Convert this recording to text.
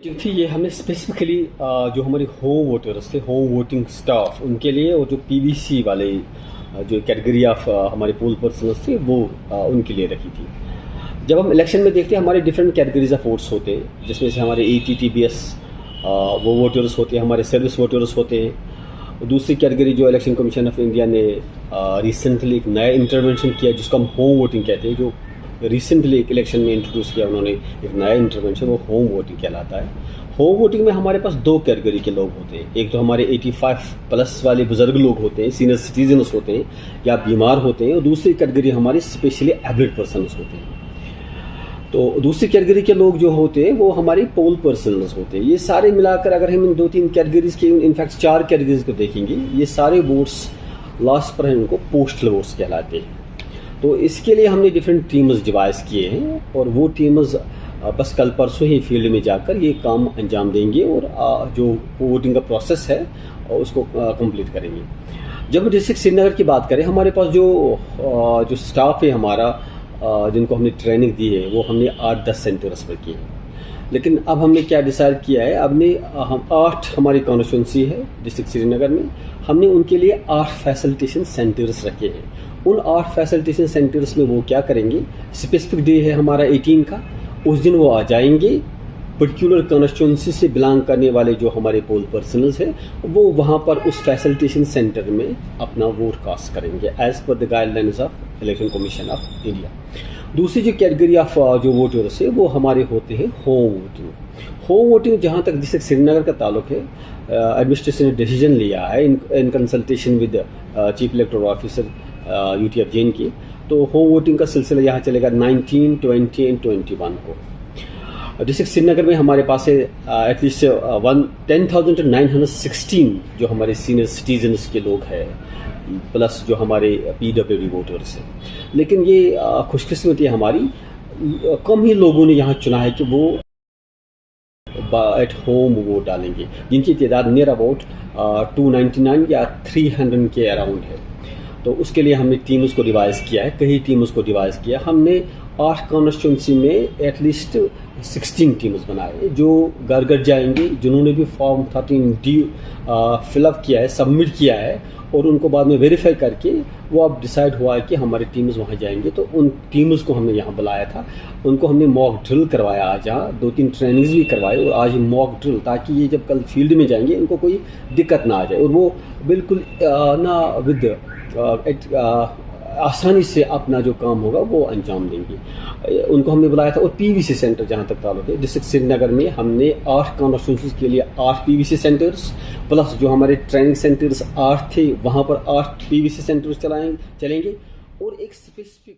Meeting थी ये हमने स्पेसिफिकली जो हमारे होम वोटर्स थे, होम वोटिंग स्टाफ, उनके लिए, और जो पीवीसी वाले जो कैटेगरी ऑफ हमारे पोल पर्सनस थे वो उनके लिए रखी थी। जब हम इलेक्शन में देखते हैं हमारे डिफरेंट कैटेगरीज ऑफ वोट्स होते हैं, जिसमें से हमारे ATTBS वो वोटर्स होते हैं, हमारे सर्विस वोटर्स होते हैं। दूसरी कैटेगरी जो इलेक्शन कमीशन ऑफ इंडिया ने रिसेंटली एक नया इंटरवेंशन किया जिसको हम होम वोटिंग कहते हैं, जो रिसेंटली एक इलेक्शन में इंट्रोड्यूस किया उन्होंने एक नया इंटरवेंशन, वो होम वोटिंग कहलाता है। होम वोटिंग में हमारे पास दो कैटेगरी के लोग होते हैं। एक तो हमारे 85+ वाले बुजुर्ग लोग होते हैं, सीनियर सिटीजन्स होते हैं या बीमार होते हैं, और दूसरी कैटेगरी हमारी स्पेशली एबल्ड पर्सनस होते हैं। तो दूसरी कैटेगरी के लोग जो होते हैं वो हमारे पोल पर्सनस होते हैं। ये सारे मिलाकर अगर हम इन 2-3 कैटेगरीज के, इनफैक्ट 4 कैटेगरीज को देखेंगे, ये सारे वोट्स लास्ट पर हैं उनको पोस्टल वोट्स कहलाते हैं। तो इसके लिए हमने डिफरेंट टीम्स डिवाइस किए हैं, और वो टीम्स बस कल परसों ही फील्ड में जाकर ये काम अंजाम देंगे और जो वोटिंग का प्रोसेस है उसको कंप्लीट करेंगे। जब डिस्ट्रिक्ट श्रीनगर की बात करें, हमारे पास जो स्टाफ है हमारा, जिनको हमने ट्रेनिंग दी है, वो हमने 8-10 सेंटर्स पर की है। लेकिन अब हमने क्या डिसाइड किया है, हम 8 हमारी कॉन्स्टिट्यूंसी है डिस्ट्रिक्ट श्रीनगर में, हमने उनके लिए 8 फैसिलिटेशन सेंटर्स रखे हैं। उन 8 फैसिलिटेशन सेंटर्स में वो क्या करेंगे, स्पेसिफिक डे है हमारा 18 का, उस दिन वो आ जाएंगे, पर्टिकुलर कॉन्स्टिट्यूंसी से बिलोंग करने वाले जो हमारे पोल पर्सनल्स हैं वो वहाँ पर उस फैसिलिटेशन सेंटर में अपना वोट कास्ट करेंगे as per the guidelines of Election Commission of India. दूसरी जो कैटेगरी ऑफ जो वोटर्स है वो हमारे होते हैं होम वोटिंग। होम वोटिंग जहाँ तक डिस्ट्रिक्ट श्रीनगर का ताल्लुक है, एडमिनिस्ट्रेशन ने डिसीजन लिया है in consultation with chief electoral officer UTF Jain की, तो होम वोटिंग का सिलसिला यहाँ चलेगा 19, 20 एंड 21 को। डिस्ट्रिक्ट श्रीनगर में हमारे पास है एटलीस्ट 10,916 जो हमारे सीनियर सिटीजन्स के लोग हैं, प्लस जो हमारे PWD वोटर्स हैं। लेकिन ये खुशकिस्मती हमारी, कम ही लोगों ने यहाँ चुना है कि वो एट होम वोट डालेंगे, जिनकी तादाद नियर अबाउट 299 या 300 के अराउंड है। तो उसके लिए हमने टीम्स को डिवाइस किया है, कई टीम्स को डिवाइस किया। हमने 8 कॉन्स्टिट्यूंसी में एटलीस्ट 16 टीम्स बनाए जो घर घर जाएंगे, जिन्होंने भी फॉर्म 13D फिलअप किया है, सबमिट किया है, और उनको बाद में वेरीफाई करके वो अब डिसाइड हुआ है कि हमारे टीम्स वहाँ जाएंगे। तो उन टीम्स को हमने यहाँ बुलाया था, उनको हमने मॉक ड्रिल करवाया आज, यहाँ 2-3 ट्रेनिंग्स भी करवाए, और आज मॉक ड्रिल, ताकि ये जब कल फील्ड में जाएंगे इनको कोई दिक्कत ना आ जाए, और वो बिल्कुल ना विद आसानी से अपना जो काम होगा वो अंजाम देंगे। उनको हमने बुलाया था। और PVC सेंटर जहाँ तक ताल्लुक है, डिस्ट्रिक्ट श्रीनगर में हमने 8 कॉन्स्टिट्यूंसीज के लिए 8 PVC सेंटर्स, प्लस जो हमारे ट्रेनिंग सेंटर्स 8 थे, वहाँ पर 8 PVC सेंटर्स चलेंगे, और एक स्पेसिफिक